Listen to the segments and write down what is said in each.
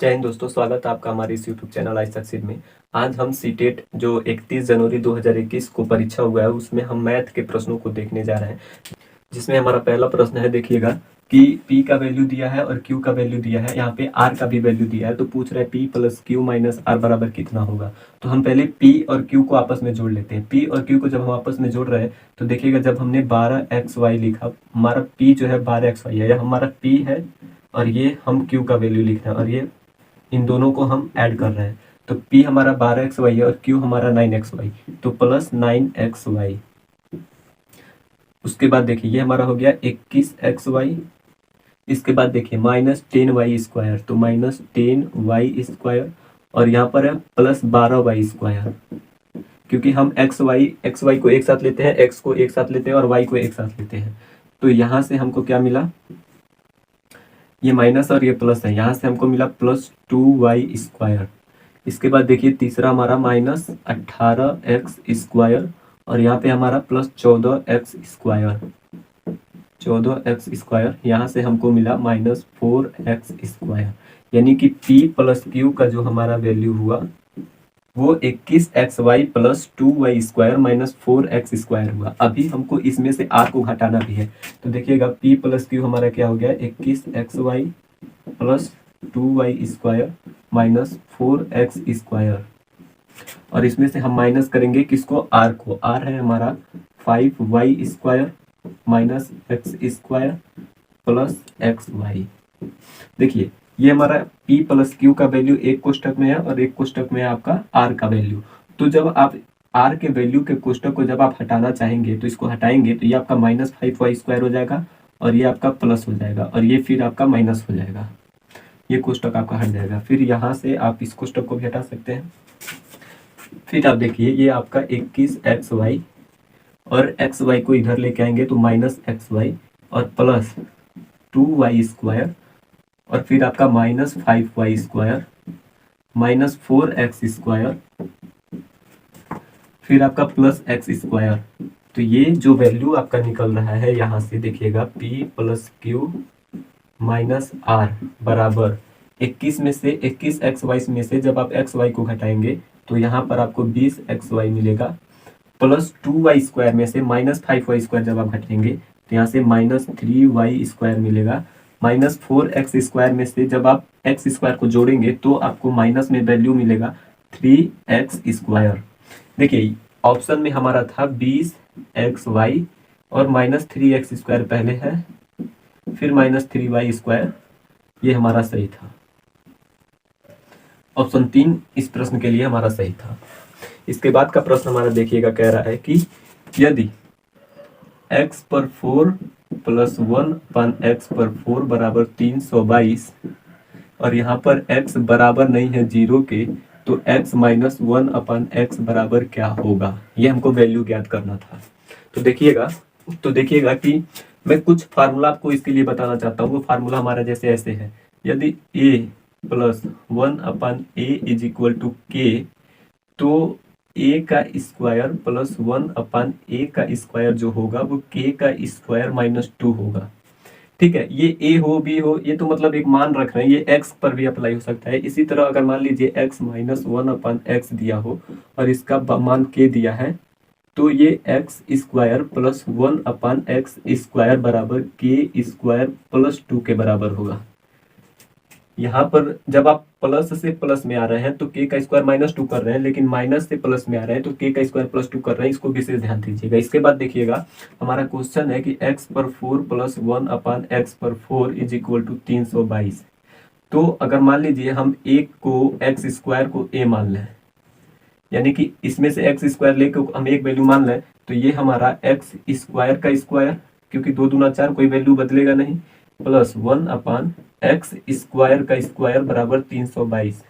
जय हिंद दोस्तों, स्वागत है आपका हमारे इस यूट्यूब चैनल आई सक्सीड में। आज हम सीटेट जो 31 जनवरी 2021 को परीक्षा हुआ है उसमें हम मैथ के प्रश्नों को देखने जा रहे हैं, जिसमें हमारा पहला प्रश्न है। देखिएगा कि P का वैल्यू दिया है और Q का वैल्यू दिया है, यहाँ पे R का भी वैल्यू दिया है। तो पूछ रहे हैं P plus Q minus R बराबर कितना होगा। तो हम पहले P और Q को आपस में जोड़ लेते हैं। P और Q को जब हम आपस में जोड़ रहे हैं तो देखिएगा, जब हमने 12xy लिखा, हमारा P जो है 12xy है, यह हमारा P है और ये हम Q का वैल्यू लिख रहे हैं और ये इन दोनों को हम ऐड कर रहे हैं। तो P हमारा 12xy है और Q हमारा 9xy, तो प्लस 9xy। उसके बाद देखिए ये हमारा हो गया 21xy। इसके बाद देखिए माइनस 10y स्क्वायर, तो माइनस 10y स्क्वायर और यहाँ पर है प्लस 12y स्क्वायर, क्योंकि हम xy को एक साथ लेते हैं, x को एक साथ लेते हैं और y को एक साथ लेते हैं। तो यहाँ से हमको क्या मिला, ये माइनस और ये प्लस है, यहाँ से हमको मिला प्लस 2y स्क्वायर। इसके बाद देखिए तीसरा हमारा माइनस 18x स्क्वायर और यहाँ पे हमारा plus 14x square, 14x square. यहाँ से हमको मिला माइनस 4x स्क्वायर, यानी कि P प्लस Q का जो हमारा वैल्यू हुआ वो 21xy plus 2y square minus 4x square हुआ। अभी हमको इसमें से r को घटाना भी है, तो देखिएगा P प्लस Q हमारा क्या हो गया, 21xy plus 2y square minus 4x square. और इसमें से हम माइनस करेंगे किसको, r को। r है हमारा 5y square minus x square plus xy। देखिए ये हमारा P प्लस Q का वैल्यू एक कोष्टक में है और एक कोष्टक में है आपका R का वैल्यू। तो जब आप R के वैल्यू के कोष्टक को जब आप हटाना चाहेंगे तो इसको हटाएंगे तो ये आपका माइनस 5y स्क्वायर हो जाएगा और ये आपका प्लस हो जाएगा और ये फिर आपका माइनस हो जाएगा, ये कोष्टक आपका हट जाएगा। फिर यहाँ से आप इस कोष्टक को भी हटा सकते हैं। फिर आप देखिए ये आपका 21xy और xy को इधर लेके आएंगे तो माइनस xy और प्लस 2y स्क्वायर और फिर आपका minus 5y square minus 4x square, फिर आपका प्लस x स्क्वायर। तो ये जो वैल्यू आपका निकल रहा है यहाँ से देखिएगा, P plus Q minus R बराबर 21 में से 21xy में से जब आप xy को घटाएंगे तो यहाँ पर आपको 20xy मिलेगा, प्लस 2y स्क्वायर में से माइनस 5y स्क्वायर जब आप घटाएंगे तो यहाँ से माइनस 3y स्क्वायर मिलेगा, माइनस 4x स्क्वायर में से जब आप x स्क्वायर को जोड़ेंगे तो आपको माइनस में वैल्यू मिलेगा 3x स्क्वायर। देखिए ऑप्शन में हमारा था 20xy और माइनस 3x स्क्वायर पहले है, फिर माइनस 3y स्क्वायर, ये हमारा सही था। ऑप्शन 3 इस प्रश्न के लिए हमारा सही था। इसके बाद का प्रश्न हमारा देखिएगा, कह रहा है कि यदि x पर 4 प्लस 1/x पर 4 बराबर 322 और यहाँ पर x बराबर नहीं है 0 के, तो x माइनस 1/x बराबर क्या होगा, ये हमको वैल्यू ज्ञात करना था। तो देखिएगा कि मैं कुछ फार्मूला आपको इसके लिए बताना चाहता हूँ। वो फार्मूला हमारा जैसे ऐसे है, यदि a plus 1/a is equal to k, तो a का स्क्वायर प्लस 1/a का स्क्वायर जो होगा वो k का स्क्वायर माइनस 2 होगा। ठीक है, ये a हो b हो, ये तो मतलब एक मान रख रहे हैं, ये x पर भी अप्लाई हो सकता है। इसी तरह अगर मान लीजिए x माइनस 1/x दिया हो और इसका मान k दिया है, तो ये x square plus 1/x square बराबर k स्क्वायर प्लस 2 के बराबर होगा। यहाँ पर जब आप प्लस से प्लस में आ रहे हैं तो k का स्क्वायर माइनस 2 कर रहे हैं, लेकिन माइनस से प्लस में आ रहे हैं तो k का स्क्वायर प्लस 2 कर रहे हैं, इसको विशेष ध्यान दीजिएगा। इसके बाद देखिएगा हमारा क्वेश्चन है कि x पर 4 प्लस 1/x पर 4 इज इक्वल टू 322। तो अगर मान लीजिए हम एक को x स्क्वायर को a मान लें, यानी कि इसमें से x स्क्वायर लेके हम एक वैल्यू मान लें, तो ये हमारा x स्क्वायर का स्क्वायर, क्योंकि 2 दूना 4 कोई वैल्यू बदलेगा नहीं, प्लस 1/x स्क्वायर का स्क्वायर बराबर 322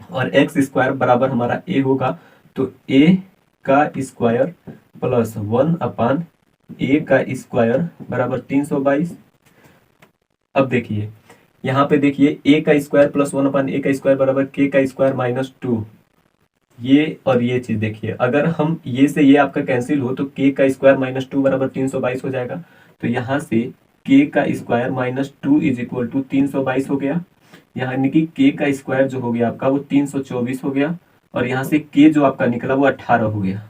और x स्क्वायर बराबर हमारा a होगा, तो a का स्क्वायर प्लस 1/a का स्क्वायर बराबर 322। अब देखिए यहाँ पे देखिए a का स्क्वायर प्लस 1/a का स्क्वायर बराबर k का स्क्वायर माइनस 2, ये और ये चीज देखिए, अगर हम ये से ये आपका कैंसिल हो तो k का स्क्वायर माइनस 2 बराबर 322 हो जाएगा। तो यहाँ से k का square minus 2 is equal to 322 हो गया। यानी कि k का स्क्वायर जो हो गया आपका वो 324 हो गया, और यहाँ से k जो आपका निकला वो 18 हो गया।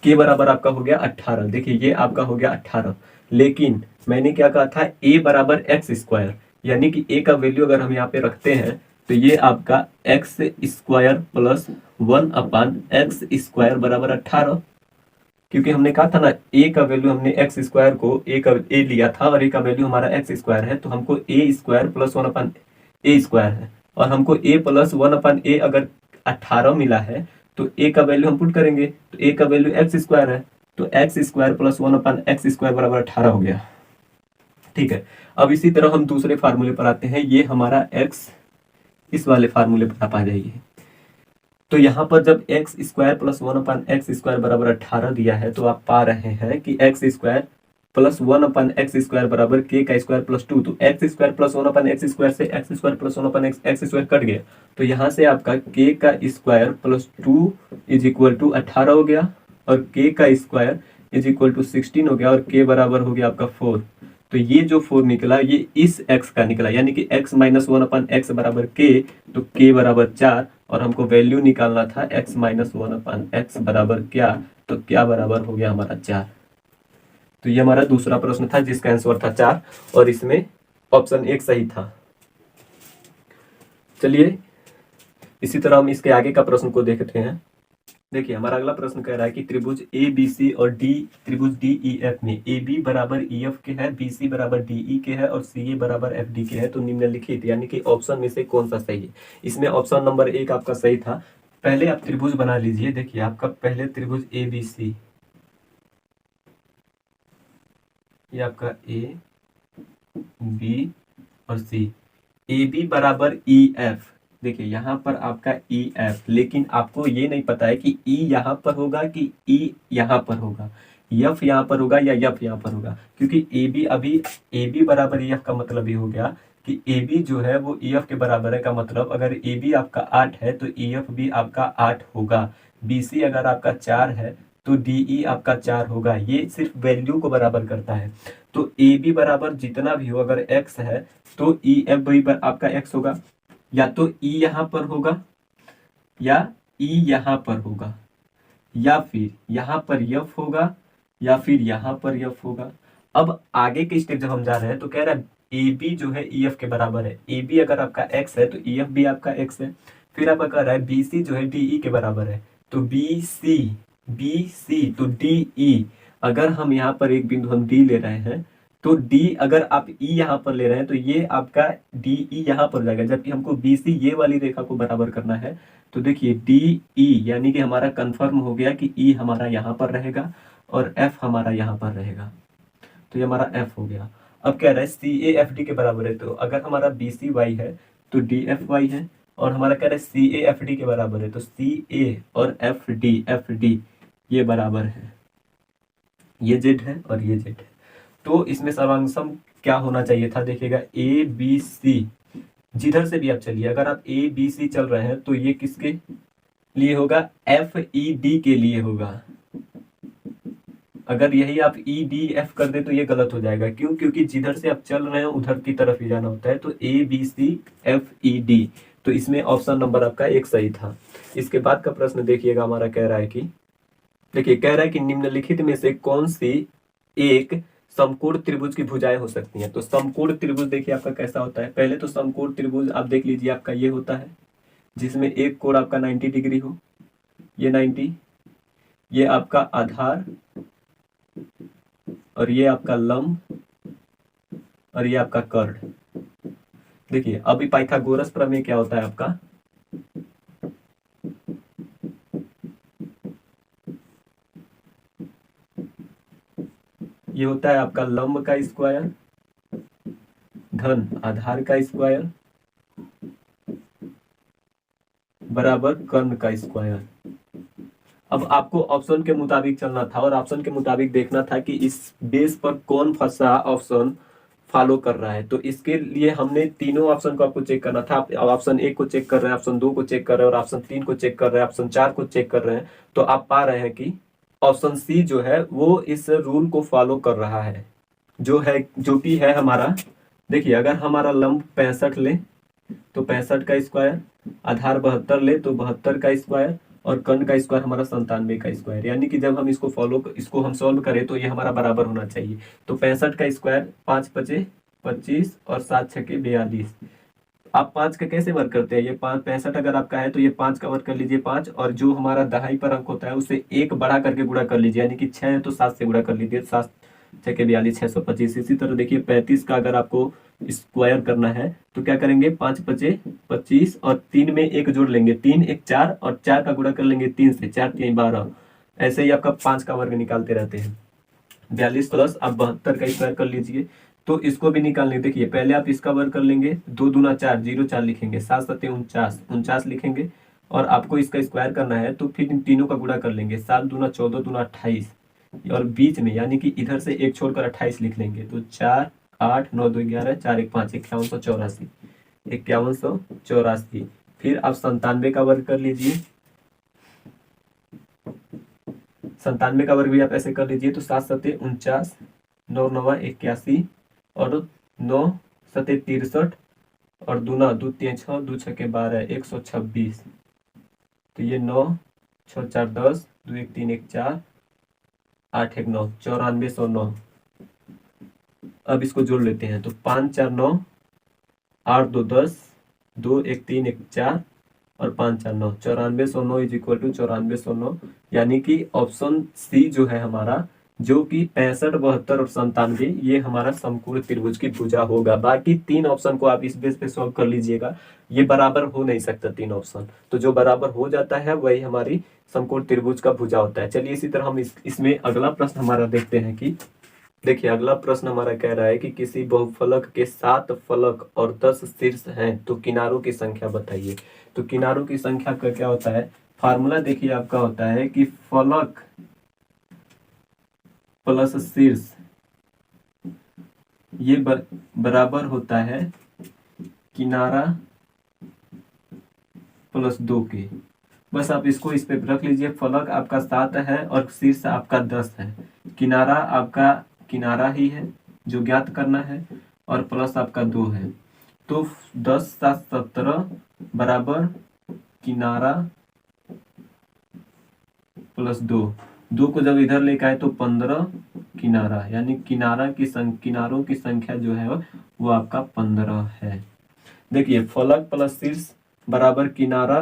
k बराबर आपका हो गया 18। देखिए ये आपका हो गया 18, लेकिन मैंने क्या कहा था, a बराबर एक्स स्क्वायर, यानी कि a का वैल्यू अगर हम यहाँ पे रखते हैं तो ये आपका एक्स स्क्वायर प्लस 1/x² बराबर 18, क्योंकि हमने कहा था ना a का वैल्यू हमने एक्स स्क्वायर को a लिया था और a का वैल्यू हमारा एक्स स्क्वायर है, तो हमको a square plus 1/a square है, और हमको a प्लस 1/a अगर 18 मिला है तो a का वैल्यू हम पुट करेंगे, तो a का वैल्यू एक्स स्क्वायर है, तो एक्स स्क्वायर प्लस 1/x² बराबर 18 हो गया। ठीक है, अब इसी तरह हम दूसरे फार्मूले पर आते हैं। ये हमारा x इस वाले फार्मूले पर आप आ जाइए। तो यहाँ पर जब एक्स स्क्वायर प्लस 1/x² बराबर 18 दिया है तो आप पा रहे हैं कि एक्स स्क्वायर प्लस 1/x² बराबर k का स्क्वायर प्लस 2, तो एक्स स्क्वायर प्लस 1/x² से x square plus 1/x² cut गया, तो यहाँ से आपका k का square plus 2 is equal to 18 हो गया, और k का स्क्वायर इज इक्वल टू 16 हो गया, और k बराबर हो गया आपका 4। तो ये जो 4 निकला ये इस x का निकला, यानी कि x माइनस 1/x बराबर k, तो k बराबर 4, और हमको वैल्यू निकालना था x माइनस 1/x बराबर क्या, तो क्या बराबर हो गया हमारा 4। तो ये हमारा दूसरा प्रश्न था जिसका आंसर था 4, और इसमें ऑप्शन 1 सही था। चलिए इसी तरह हम इसके आगे का प्रश्न को देखते हैं। देखिए हमारा अगला प्रश्न कह रहा है कि त्रिभुज ए बी सी और डी त्रिभुज डी ई एफ में ए बी बराबर ई एफ के है, बी सी बराबर डी ई के है, और सी ए बराबर एफ डी के है, तो निम्नलिखित यानी कि ऑप्शन में से कौन सा सही है। इसमें ऑप्शन नंबर 1 आपका सही था। पहले आप त्रिभुज बना लीजिए। देखिए आपका पहले त्रिभुज ए बी सी, ये आपका ए बी और सी, ए बी बराबर ई एफ। देखिए यहाँ पर आपका ई एफ, लेकिन आपको ये नहीं पता है कि ई यहाँ पर होगा कि ई यहाँ पर होगा, यफ यहाँ पर होगा या यफ यहाँ पर होगा, क्योंकि ए बी अभी ए बी बराबर ई एफ का मतलब ये हो गया कि ए बी जो है वो ई एफ के बराबर है, का मतलब अगर ए बी आपका 8 है तो ई एफ भी आपका 8 होगा। बी सी अगर आपका 4 है तो डी ई आपका 4 होगा। ये सिर्फ वैल्यू को बराबर करता है। तो ए बी बराबर जितना भी हो, अगर एक्स है तो ई एफ भी आपका एक्स होगा, या तो ई यहाँ पर होगा या ई यहाँ पर होगा, या फिर यहाँ पर यफ होगा, या फिर यहाँ पर यफ होगा। अब आगे के स्टेप जब हम जा रहे हैं तो कह रहा है ए बी जो है ई एफ के बराबर है। ए बी अगर आपका एक्स है तो ई एफ भी आपका एक्स है। फिर आपका कह रहा है बी सी जो है डी ई के बराबर है, तो बी सी तो डी ई, अगर हम यहाँ पर एक बिंदु हम डी ले रहे हैं तो डी अगर आप ई यहाँ पर ले रहे हैं तो ये आपका डी ई यहाँ पर जाएगा, जबकि हमको बी सी ये वाली रेखा को बराबर करना है। तो देखिए डी ई यानी कि हमारा कंफर्म हो गया कि ई हमारा यहाँ पर रहेगा और एफ हमारा यहाँ पर रहेगा, तो ये हमारा एफ हो गया। अब कह रहा है सी ए एफ डी के बराबर है, तो अगर हमारा बी सी वाई है तो डी एफ वाई है, और हमारा कह रहा है सी ए एफ डी के बराबर है, तो सी ए और एफ डी ये बराबर है, ये जेड है और ये जेड है। तो इसमें सर्वांगसम क्या होना चाहिए था, देखिएगा ए बी सी, जिधर से भी आप चलिए, अगर आप ए बी सी चल रहे हैं तो ये किसके लिए होगा, एफ ई डी के लिए होगा। अगर यही आप ई डी एफ कर दे तो ये गलत हो जाएगा, क्यों, क्योंकि जिधर से आप चल रहे हैं उधर की तरफ ही जाना होता है। तो A B C F E D, तो इसमें ऑप्शन नंबर आपका 1 सही था। इसके बाद का प्रश्न देखिएगा, हमारा कह रहा है कि देखिए कह रहा है कि निम्नलिखित में से कौन सी एक समकोण त्रिभुज की भुजाएं हो सकती हैं। तो समकोण त्रिभुज देखिए आपका कैसा होता है। पहले तो समकोण त्रिभुज आप देख लीजिए, आपका ये होता है जिसमें एक कोण आपका 90 डिग्री हो, ये 90, ये आपका आधार, और ये आपका लंब, और ये आपका कर्ण। देखिए अभी पाइथागोरस प्रमेय क्या होता है आपका, ये होता है आपका लंब का स्क्वायर धन आधार का स्क्वायर बराबर कर्ण का स्क्वायर। अब आपको ऑप्शन के मुताबिक चलना था और ऑप्शन के मुताबिक देखना था कि इस बेस पर कौन सा ऑप्शन फॉलो कर रहा है। तो इसके लिए हमने तीनों ऑप्शन को आपको चेक करना था। आप ऑप्शन 1 को चेक कर रहे हैं, ऑप्शन 2 को चेक कर रहे हैं, और ऑप्शन 3 को चेक कर रहे हैं, ऑप्शन 4 को चेक कर रहे हैं। तो आप पा रहे हैं कि ऑप्शन सी जो है वो इस रूल को फॉलो कर रहा है, जो कि है हमारा, देखिए अगर हमारा लंब 65 ले तो 65 का स्क्वायर, आधार 72 ले तो 72 का स्क्वायर, और कर्ण का स्क्वायर हमारा 97 का स्क्वायर। यानी कि जब हम इसको हम सॉल्व करें तो ये हमारा बराबर होना चाहिए। तो 65 का स्क्वायर 5 पचे 25 और 7 छके 42। आप 5 का कैसे वर्क करते हैं, ये 5 65 अगर आपका है तो ये 5 का वर्क कर लीजिए 5, और जो हमारा दहाई पर अंक होता है उसे एक बढ़ा करके गुणा कर लीजिए, यानी कि 6 है तो 7 से गुणा कर लीजिए, 7 छके 42 625। इसी तरह देखिए 35 का अगर आपको स्क्वायर करना है तो क्या करेंगे, 5 पचे 25 और 3 में एक जोड़ लेंगे, 3 एक 4 और 4 का गुणा कर लेंगे 3 से, 4 3 12। ऐसे ही आपका 5 का वर्ग निकालते रहते हैं। 42 प्लस आप 72 का स्क्वायर कर लीजिए, तो इसको भी निकालने देखिए, पहले आप इसका वर्ग कर लेंगे, 2 दूना 4 0 4 लिखेंगे, 7 सत्ते 49 49 लिखेंगे, और आपको इसका स्क्वायर करना है तो फिर इन तीनों का गुणा कर लेंगे, 7 दूना 14 दूना 28, और बीच में यानी कि इधर से एक छोड़कर 28 लिख लेंगे, तो 4 8 9 2 11 4 1 5 5184 5184। फिर आप 97 का वर्ग कर लीजिए, 97 का वर्ग भी आप ऐसे कर लीजिए, तो 7 सत्ते 49 9 नवा 81 और 9 सत्ते 63 और दूना 2 3 6 2 छके 12 126। तो ये 9 6 4 10 2 1 3 1 4 8 1 9 9409। अब इसको जोड़ लेते हैं, तो 5 4 9 8 2 10 2 1 3 1 4 और 5 4 9 9409 इज इक्वल टू 9409। यानी कि ऑप्शन सी जो है हमारा, जो कि 65 72 और 97, ये हमारा समकोण त्रिभुज की भुजा होगा। बाकी 3 ऑप्शन को आप इस बेस पे सॉल्व कर लीजिएगा, ये बराबर हो नहीं सकता 3 ऑप्शन, तो जो बराबर हो जाता है वही हमारी समकोण त्रिभुज का भुजा होता है। चलिए इसी तरह हम इसमें अगला प्रश्न हमारा देखते हैं कि देखिए अगला प्रश्न हमारा कह रहा है कि किसी बहुफलक के 7 फलक और 10 शीर्ष हैं तो किनारों की संख्या बताइए। तो किनारों की संख्या का क्या होता है, फार्मूला देखिए आपका होता है कि फलक प्लस शीर्ष ये बराबर होता है किनारा प्लस 2 के। बस आप इसको इस पे रख लीजिए, फलक आपका 7 है और शीर्ष आपका 10 है, किनारा आपका किनारा ही है जो ज्ञात करना है, और प्लस आपका 2 है। तो 10 7 17 बराबर किनारा प्लस 2, 2 को जब इधर लेकर आए तो 15 किनारा, यानी किनारों की संख्या जो है वो आपका 15 है। देखिए फलक प्लस शीर्ष बराबर किनारा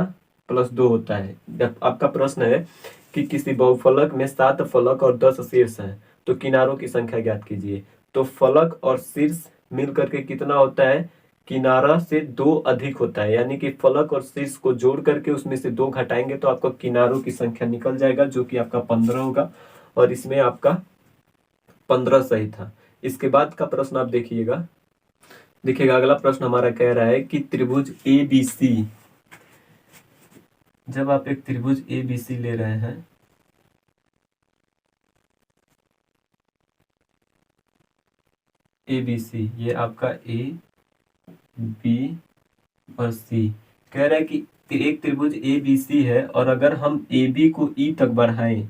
प्लस 2 होता है। जब आपका प्रश्न है कि किसी बहुफलक में 7 फलक और 10 शीर्ष हैं तो किनारों की संख्या ज्ञात कीजिए। तो फलक और शीर्ष मिल करके कितना होता है, किनारा से 2 अधिक होता है, यानी कि फलक और शीर्ष को जोड़ करके उसमें से 2 घटाएंगे तो आपको किनारों की संख्या निकल जाएगा, जो कि आपका 15 होगा, और इसमें आपका 15 सही था। इसके बाद का प्रश्न आप देखिएगा, अगला प्रश्न हमारा कह रहा है कि त्रिभुज ABC, जब आप एक त्रिभुज ABC ले रहे हैं, ABC ये आपका A B और C, कह रहा है कि एक त्रिभुज ABC है, और अगर हम AB को E तक बढ़ाएं,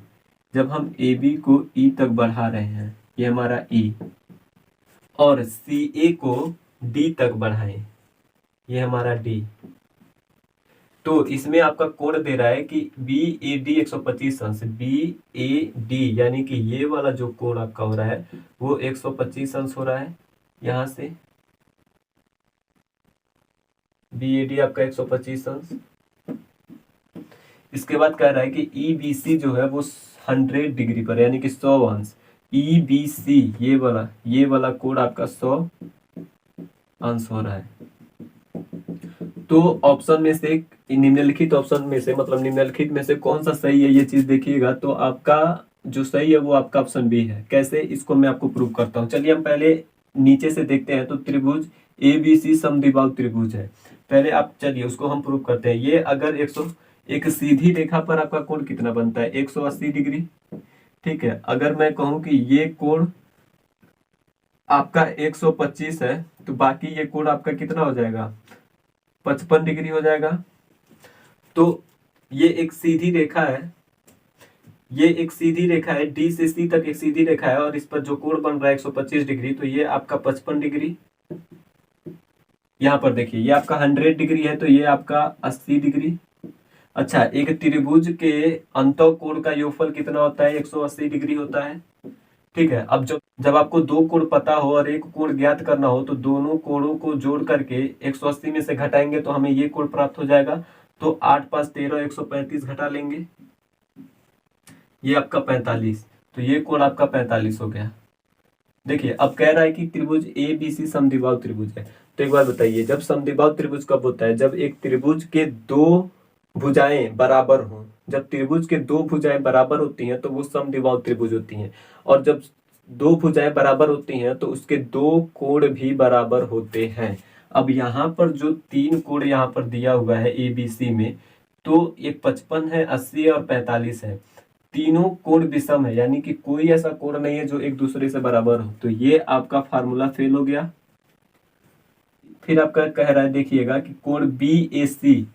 जब हम AB को E तक बढ़ा रहे हैं, ये हमारा E, और CA को D तक बढ़ाएं, ये हमारा D, तो इसमें आपका कोण दे रहा है कि BAD 125 अंश, BAD यानी कि ये वाला जो कोण आपका हो रहा है वो 125 अंश हो रहा है। यहां से BAD आपका 125 अंश। इसके बाद कह रहा है कि EBC जो है वो 100 डिग्री पर, यानी कि 100 अंश। EBC ये वाला कोण आपका 100 अंश हो रहा है। तो ऑप्शन में से निम्नलिखित ऑप्शन में से, मतलब निम्नलिखित में से कौन सा सही है, ये चीज देखिएगा। तो आपका जो सही है वो आपका ऑप्शन बी है। कैसे, इसको मैं आपको प्रूव करता हूँ। चलिए हम पहले नीचे से देखते हैं। तो त्रिभुज ABC समद्विबाहु त्रिभुज है। पहले आप चलिए उसको हम प्रूव करते हैं। ये अगर एक सीधी रेखा पर आपका कोण कितना बनता है, 180 डिग्री। ठीक है, अगर मैं कहूं कि ये कोण आपका 125 है तो बाकी ये कोण आपका कितना हो जाएगा, 55 डिग्री हो जाएगा। तो ये एक सीधी रेखा है, D से C तक एक सीधी रेखा है, और इस पर जो कोण बन रहा है 125 डिग्री, तो ये आपका 55 डिग्री। यहाँ पर देखिए ये आपका 100 डिग्री है तो ये आपका 80 डिग्री। अच्छा, एक त्रिभुज के अंतःकोण का योगफल कितना होता है? 180 डिग्री होता है। ठीक है, अब जब जब आपको दो कोण पता हो और एक कोण ज्ञात करना हो तो दोनों कोणों को जोड़ करके 180 में से घटाएंगे तो हमें ये कोण प्राप्त हो जाएगा। तो 8 5 13 135 घटा लेंगे, ये आपका 45, तो ये कोण आपका 45 हो गया। देखिए अब कह रहा है कि त्रिभुज ए बी सी समद्विबाहु त्रिभुज है। तो एक बार बताइए, जब समद्विबाहु त्रिभुज कब होता है? जब एक त्रिभुज के दो भुजाएं बराबर हों। जब त्रिभुज के दो भुजाएं बराबर होती हैं तो वो समद्विबाहु त्रिभुज होती हैं। और जब दो भुजाएं बराबर होती हैं तो उसके दो कोण भी बराबर होते हैं। अब यहाँ पर जो तीन कोण यहाँ पर दिया हुआ है ए बी सी में, तो ये 55 है, 80 और 45 है। तीनों कोण विषम है, यानी कि कोई ऐसा कोण नहीं है जो एक दूसरे से बराबर हो। तो ये आपका फार्मूला फेल हो गया। फिर आपका कह रहा है, देखिएगा कि कोण बी ए सी,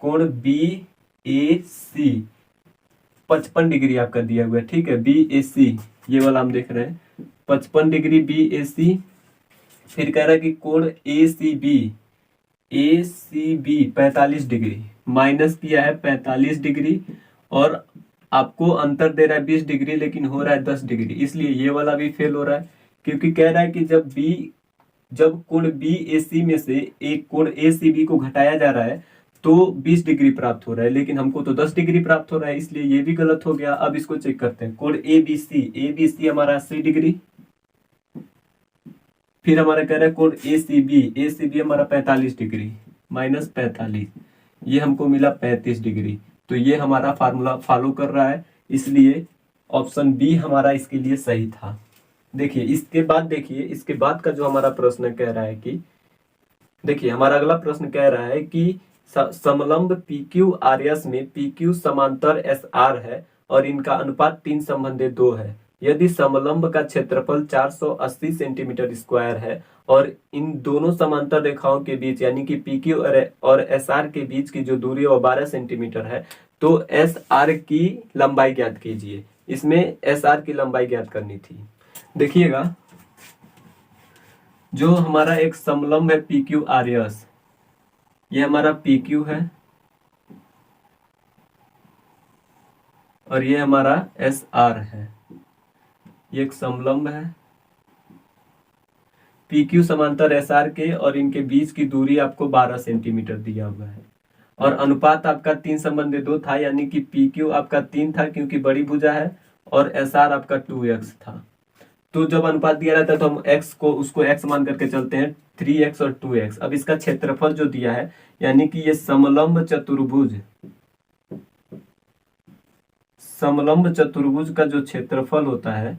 कोण बी ए सी 55 डिग्री आपका दिया हुआ है। ठीक है, बी ए सी ये वाला हम देख रहे हैं 55 डिग्री बी ए सी। फिर कह रहा है कि कोण ए सी बी 45 डिग्री, माइनस किया है 45 डिग्री और आपको अंतर दे रहा है 20 डिग्री लेकिन हो रहा है 10 डिग्री, इसलिए ये वाला भी फेल हो रहा है। क्योंकि कह रहा है कि जब कोण बी ए सी में से एक कोण ए सी बी को घटाया जा रहा है तो 20 डिग्री प्राप्त हो रहा है, लेकिन हमको तो 10 डिग्री प्राप्त हो रहा है, इसलिए ये भी गलत हो गया। अब इसको चेक करते हैं। कोण ए बी सी हमारा 80 डिग्री। फिर हमारा कह रहा है कोण ए सी बी हमारा 45 डिग्री, माइनस 45, ये हमको मिला 35 डिग्री। तो ये हमारा फार्मूला फॉलो कर रहा है, इसलिए ऑप्शन बी हमारा इसके लिए सही था। देखिए इसके बाद का जो हमारा प्रश्न कह रहा है कि, देखिए हमारा अगला प्रश्न कह रहा है कि समलंब पी क्यू आर एस में पी क्यू समांतर एस आर है और इनका अनुपात 3:2 है। यदि समलंब का क्षेत्रफल 480 सेंटीमीटर स्क्वायर है और इन दोनों समांतर रेखाओं के बीच यानी कि पी क्यू और एस आर के बीच की जो दूरी है वो 12 सेंटीमीटर है, तो एस आर की लंबाई ज्ञात कीजिए। इसमें एस आर की लंबाई ज्ञात करनी थी। देखिएगा, जो हमारा एक समलंब है पी क्यू आर एस, ये हमारा पी क्यू है और ये हमारा एस आर है। ये एक समलंब है, पी क्यू समांतर एस आर के और इनके बीच की दूरी आपको 12 सेंटीमीटर दिया हुआ है और अनुपात आपका 3:2 था, यानी कि पी क्यू आपका 3 था क्योंकि बड़ी भुजा है और एस आर आपका 2x था। तो जब अनुपात दिया रहता है तो हम x को उसको x मान करके चलते हैं, 3x और 2x। अब इसका क्षेत्रफल जो दिया है, यानी कि ये समलंब चतुर्भुज का जो क्षेत्रफल होता है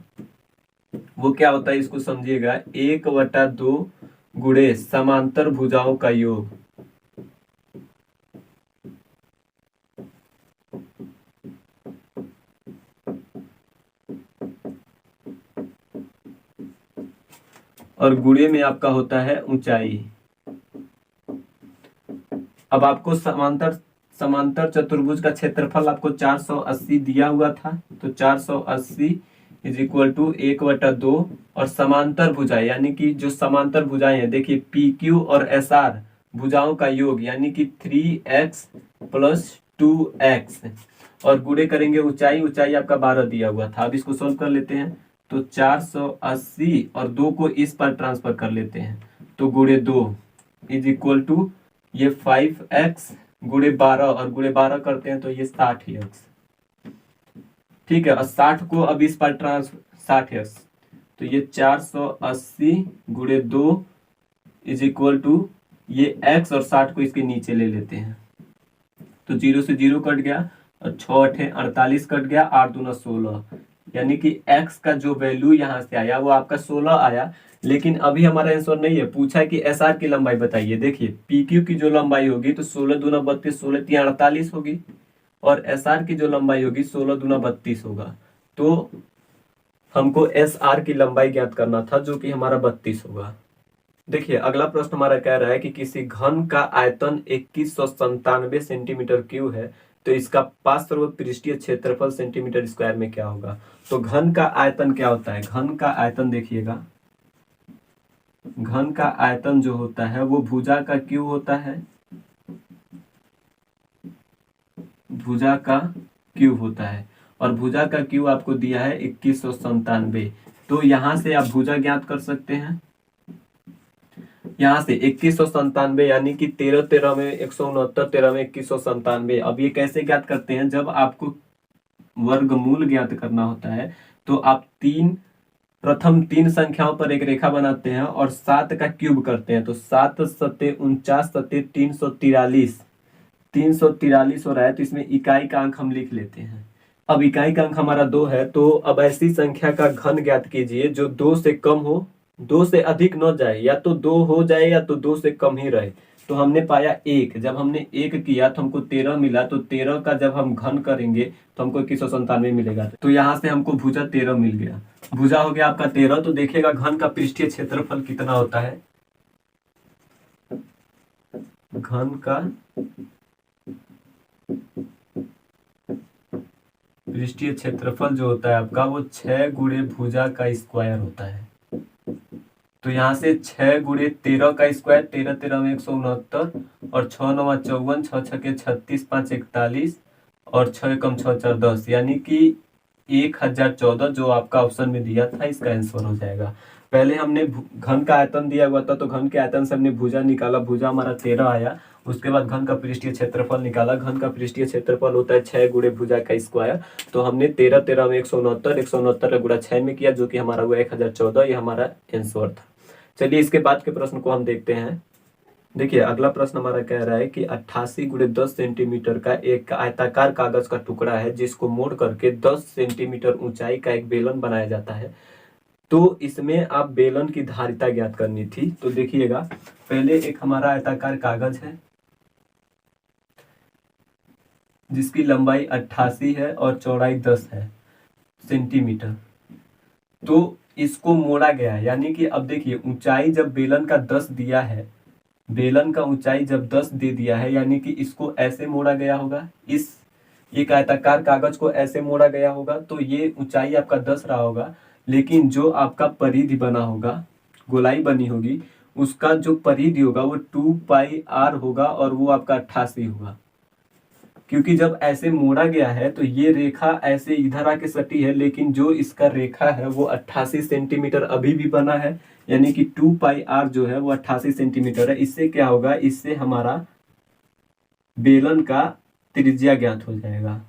वो क्या होता है, इसको समझिएगा, 1/2 गुणे समांतर भुजाओं का योग। और गुणे में आपका होता है ऊंचाई। अब आपको समांतर चतुर्भुज का क्षेत्रफल आपको 480 दिया हुआ था, तो 480 इज इक्वल टू 1/2 और समांतर भुजाएं यानी कि जो समांतर भुजाएं हैं, देखिए पी क्यू और एस आर भुजाओं का योग यानी कि 3x + 2x और गुणे करेंगे ऊंचाई आपका 12 दिया हुआ था। अब इसको सोल्व कर लेते हैं, तो 480 और 2 को इस पर ट्रांसफर कर लेते हैं, तो गुणे 2 इज इक्वल टू ये 5x गुणे 12 और गुणे 12 करते हैं तो ये 60x। ठीक है, और 60 को अब इस पर 60x, तो ये 480 गुणे 2 इज इक्वल टू ये x और 60 को इसके नीचे ले लेते हैं, तो 0 से 0 कट गया और 6 8 48 कट गया, 8 दूना 16, यानी कि x का जो वैल्यू यहाँ से आया वो आपका 16 आया। लेकिन अभी हमारा आंसर नहीं है, पूछा है कि एस आर की लंबाई बताइए। देखिए पी क्यू की जो लंबाई होगी तो 16 दूना 32, 16 3 48 होगी और एस आर की जो लंबाई होगी 16 दूना 32 होगा। तो हमको एस आर की लंबाई ज्ञात करना था जो कि हमारा 32 होगा। देखिए अगला प्रश्न हमारा कह रहा है कि किसी घन का आयतन 2197 सेंटीमीटर क्यूब है, तो इसका पार्श्व पृष्ठीय क्षेत्रफल सेंटीमीटर स्क्वायर में क्या होगा। तो घन का आयतन क्या होता है, घन का आयतन देखिएगा, घन का आयतन जो होता है वो भुजा का क्यू होता है, भुजा का क्यूब होता है। और भुजा का क्यूब आपको दिया है 2197। तो यहां से आप भुजा ज्ञात कर सकते हैं। यहाँ से 2197 यानी कि 13 13 में 169, 13 में 2197। अब ये कैसे ज्ञात करते हैं, जब आपको वर्गमूल ज्ञात करना होता है तो आप प्रथम तीन संख्याओं पर एक रेखा बनाते हैं और 7 का क्यूब करते हैं। तो 7 सत्ते 49 सत्ते 343, 343 हो रहा है। तो इसमें इकाई का अंक हम लिख लेते हैं। अब इकाई का अंक हमारा 2 है। तो अब ऐसी संख्या का घन ज्ञात कीजिए जो 2 से कम हो, 2 से अधिक न जाए, या तो 2 हो जाए या तो 2 से कम ही रहे। तो हमने पाया 1। जब हमने 1 किया तो हमको 13 मिला। तो 13 का जब हम घन करेंगे तो हमको 2197 मिलेगा। तो यहाँ से हमको भुजा 13 मिल गया। भुजा हो गया आपका 13। तो देखिएगा घन का पृष्ठीय क्षेत्रफल कितना होता है। घन का पृष्ठीय क्षेत्रफल जो होता है आपका वो 6 गुणे भुजा का स्क्वायर होता है। तो यहाँ से 6 गुणे 13 का स्क्वायर, 13 13 में 169, और 6 9 54, 6 6 के 36, 5 41, और 6 कम 6 4 10, यानी कि 1014 जो आपका ऑप्शन में दिया था, इसका आंसर हो जाएगा। पहले हमने घन का आयतन दिया हुआ था तो घन के आयतन से हमने भुजा निकाला, भुजा हमारा 13 आया। उसके बाद घन का पृष्ठीय क्षेत्रफल निकाला, घन का पृष्ठीय क्षेत्रफल होता है 6 गुणे भुजा का स्क्वायर। तो हमने 13 13 में 169, 169 का गुणा 6 में किया, जो कि हमारा हुआ 1014। ये हमारा आंसर था। चलिए इसके बाद के प्रश्न को हम देखते हैं। देखिए अगला प्रश्न हमारा कह रहा है कि 88 गुणे 10 सेंटीमीटर का एक आयताकार कागज का टुकड़ा है जिसको मोड़ करके 10 सेंटीमीटर ऊंचाई का एक बेलन बनाया जाता है। तो इसमें आप बेलन की धारिता ज्ञात करनी थी। तो देखिएगा, पहले एक हमारा आयताकार कागज है जिसकी लंबाई 88 है और चौड़ाई 10 है सेंटीमीटर। तो इसको मोड़ा गया है, यानी कि अब देखिए ऊंचाई जब बेलन का 10 दिया है, बेलन का ऊंचाई जब 10 दे दिया है, यानी कि इसको ऐसे मोड़ा गया होगा। इस एक आयताकार कागज को ऐसे मोड़ा गया होगा। तो ये ऊंचाई आपका 10 रहा होगा, लेकिन जो आपका परिधि बना होगा, गोलाई बनी होगी, उसका जो परिधि होगा वो 2πr होगा और वो आपका 88 होगा। क्योंकि जब ऐसे मोड़ा गया है तो ये रेखा ऐसे इधर आके सटी है, लेकिन जो इसका रेखा है वो 88 सेंटीमीटर अभी भी बना है, यानी कि 2πr जो है वो 88 सेंटीमीटर है। इससे क्या होगा, इससे हमारा बेलन का त्रिज्या ज्ञात हो जाएगा।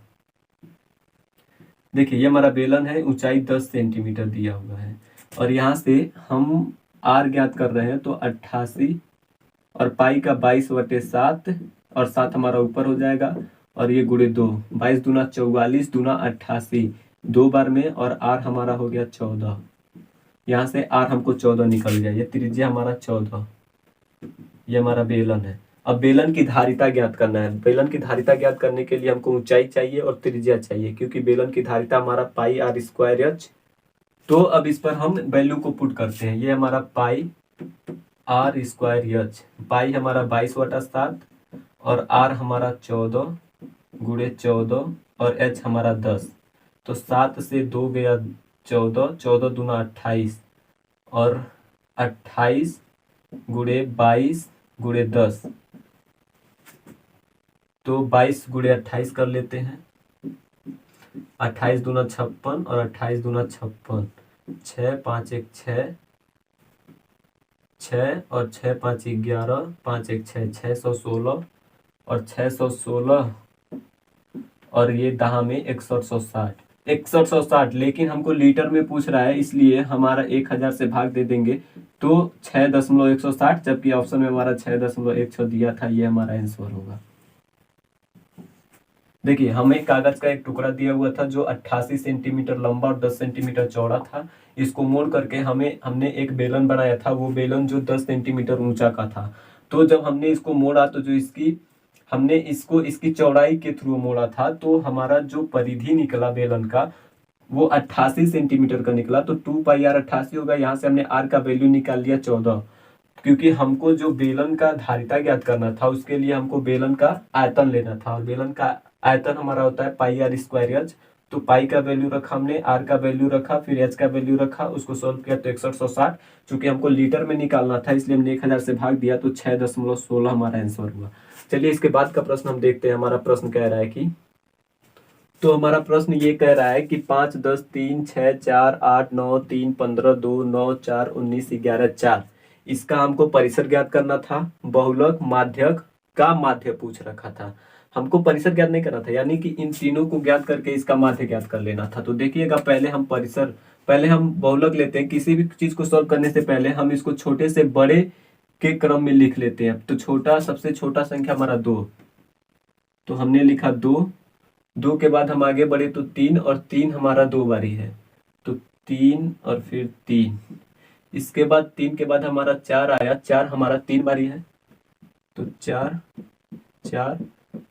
देखिए ये हमारा बेलन है, ऊंचाई 10 सेंटीमीटर दिया हुआ है, और यहाँ से हम r ज्ञात कर रहे हैं। तो 88 और पाई का 22/7, और 7 हमारा ऊपर हो जाएगा, और ये गुणे 2, 22 दूना 44 दूना 88, 2 बार में, और r हमारा हो गया 14। यहाँ से r हमको 14 निकल गया। ये त्रिज्या हमारा 14, ये हमारा बेलन है। अब बेलन की धारिता ज्ञात करना है। बेलन की धारिता ज्ञात करने के लिए हमको ऊंचाई चाहिए और त्रिज्या चाहिए, क्योंकि बेलन की धारिता हमारा पाई r स्क्वायर एच। तो अब इस पर हम वैल्यू को पुट करते हैं। ये हमारा पाई r स्क्वायर एच, पाई हमारा 22/7 और r हमारा 14 गुणे 14 और h हमारा 10। तो 7 से 2 गया 14, 14 दूना 28, और 28 गुणे 22 गुणे 10। तो 22 गुणे 28 कर लेते हैं। 28 दूना 56 और 28 दूना 56, 6 5 1 6, 6 और 6 5 11, 5 1 6, 616, और 616, और ये दहा में 6160, 6160। लेकिन हमको लीटर में पूछ रहा है, इसलिए हमारा 1000 से भाग दे देंगे। तो 6.160, जबकि ऑप्शन में हमारा 6.16 दिया था। ये हमारा आंसर होगा। देखिए हमें कागज का एक टुकड़ा दिया हुआ था जो 88 सेंटीमीटर लंबा और 10 सेंटीमीटर चौड़ा था। इसको मोड़ करके हमने एक बेलन बनाया था। वो बेलन जो 10 सेंटीमीटर ऊंचा का था। तो जब हमने इसको मोड़ा तो जो हमने इसको इसकी चौड़ाई के थ्रू मोड़ा था, तो हमारा जो परिधि निकला बेलन का वो 88 सेंटीमीटर का निकला। तो 2πr 88 होगा। यहाँ से हमने r का वैल्यू निकाल लिया 14, क्योंकि हमको जो बेलन का धारिता ज्ञात करना था उसके लिए हमको बेलन का आयतन लेना था, और बेलन का आयतन हमारा होता है पाई r स्क्वायर एच। तो पाई का वैल्यू रखा हमने, आर का वैल्यू रखा, फिर एच का वैल्यू रखा, उसको सॉल्व किया तो 6160। चूंकि हमको लीटर में निकालना था इसलिए हमने 1000 से भाग दिया तो 6.16 हमारा आंसर हुआ। चलिए इसके बाद का प्रश्न हम देखते हैं। हमारा प्रश्न कह रहा है कि, तो हमारा प्रश्न ये कह रहा है कि 5, 10, 3, 6, 4, 8, 9, 3, 15, 2, 9, 4, 19, 11, 4। इसका हमको परिसर ज्ञात करना था। बहुलक माध्यक का माध्य पूछ रखा था, हमको परिसर ज्ञात नहीं करना था, यानी कि इन तीनों को ज्ञात करके इसका माध्य ज्ञात कर लेना था। तो देखिएगा, पहले हम बहुलक लेते हैं। किसी भी चीज को सॉल्व करने से पहले हम इसको छोटे से बड़े के क्रम में लिख लेते हैं। तो सबसे छोटा संख्या हमारा 2, तो हमने लिखा 2। 2 के बाद हम आगे बढ़े तो 3, और 3 हमारा 2 बारी है, तो 3 और फिर 3। इसके बाद 3 के बाद हमारा 4 आया, 4 हमारा 3 बारी है, तो 4, 4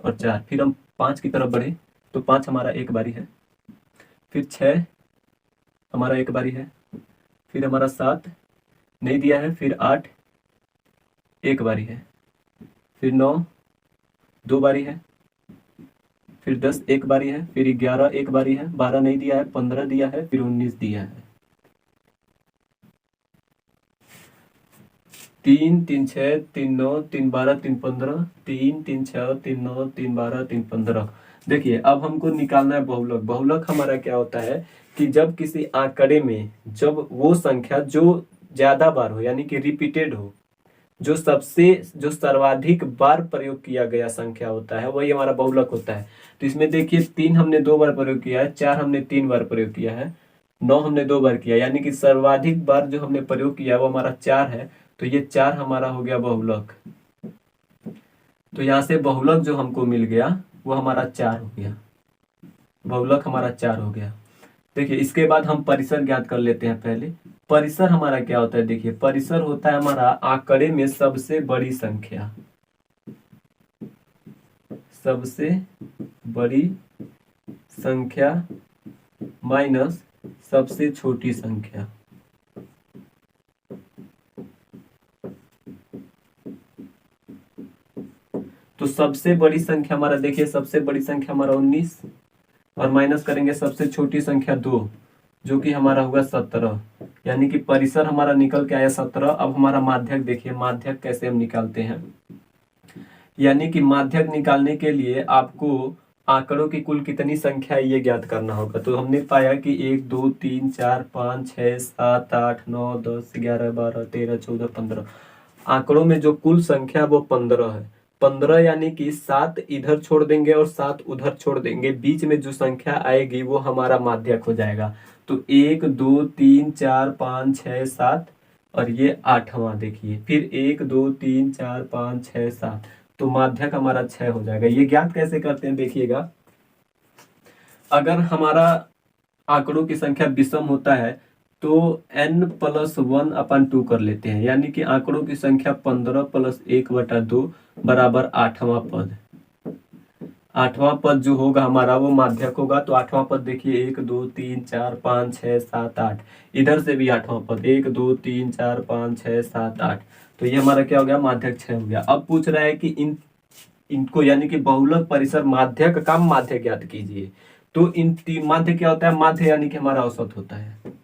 और 4। फिर हम 5 की तरफ बढ़े तो 5 हमारा 1 बारी है, फिर 6 हमारा 1 बारी है, फिर हमारा 7 नहीं दिया है, फिर 8 1 बारी है, फिर 9 2 बारी है, फिर 10 1 बारी है, फिर 11 1 बारी है, 12 नहीं दिया है, 15 दिया है, फिर 19 दिया है। 3 3 6 3 9 3 12 3 15, 3 3 6 3 9 3 12 3 15। देखिए अब हमको निकालना है बहुलक। बहुलक हमारा क्या होता है कि जब किसी आंकड़े में जब वो संख्या जो ज्यादा बार हो, यानी कि रिपीटेड हो, जो सर्वाधिक बार प्रयोग किया गया संख्या होता है, वही हमारा बहुलक होता है। तो इसमें देखिए 3 हमने 2 बार प्रयोग किया है, 4 हमने 3 बार प्रयोग किया है, 9 हमने 2 बार किया, यानी कि सर्वाधिक बार जो हमने प्रयोग किया है वो हमारा 4 है। तो ये 4 हमारा हो गया बहुलक। तो यहाँ से बहुलक जो हमको मिल गया वो हमारा 4 हो गया, बहुलक हमारा 4 हो गया। देखिए इसके बाद हम परिसर ज्ञात कर लेते हैं। पहले परिसर हमारा क्या होता है, देखिए परिसर होता है हमारा आंकड़े में सबसे बड़ी संख्या, सबसे बड़ी संख्या माइनस सबसे छोटी संख्या। तो सबसे बड़ी संख्या हमारा, देखिए सबसे बड़ी संख्या हमारा 19, और माइनस करेंगे सबसे छोटी संख्या 2, जो कि हमारा होगा 17, यानी कि परिसर हमारा निकल के आया 17। अब हमारा माध्यक देखिए, माध्यक कैसे हम निकालते हैं, यानी कि माध्यक निकालने के लिए आपको आंकड़ों की कुल कितनी संख्या है ये ज्ञात करना होगा। तो हमने पाया कि 1 2 3 4 5 6 7 8 9 10 11 12 13 14 15। आंकड़ों में जो कुल संख्या वो 15 है। 15 यानी कि 7 इधर छोड़ देंगे और 7 उधर छोड़ देंगे, बीच में जो संख्या आएगी वो हमारा माध्यक हो जाएगा। तो 1 2 3 4 5 6 7 और ये 8वां देखिए, फिर 1 2 3 4 5 6 7, तो माध्यक हमारा 6 हो जाएगा। ये ज्ञात कैसे करते हैं देखिएगा, अगर हमारा आंकड़ों की संख्या विषम होता है तो n+1/2 कर लेते हैं, यानी कि आंकड़ों की संख्या 15 + 1/2 बराबर 8वां पद। 8वां पद जो होगा हमारा वो माध्यक होगा। तो 8वां पद देखिए 1 2 3 4 5 6 7 8, इधर से भी 8वां पद 1 2 3 4 5 6 7 8, तो ये हमारा क्या हो गया, माध्यक 6 हो गया। अब पूछ रहा है कि इनको यानी कि बहुलक परिसर माध्यक का माध्य ज्ञात कीजिए। तो इन तीन माध्य क्या होता है, माध्य यानी कि हमारा औसत होता है।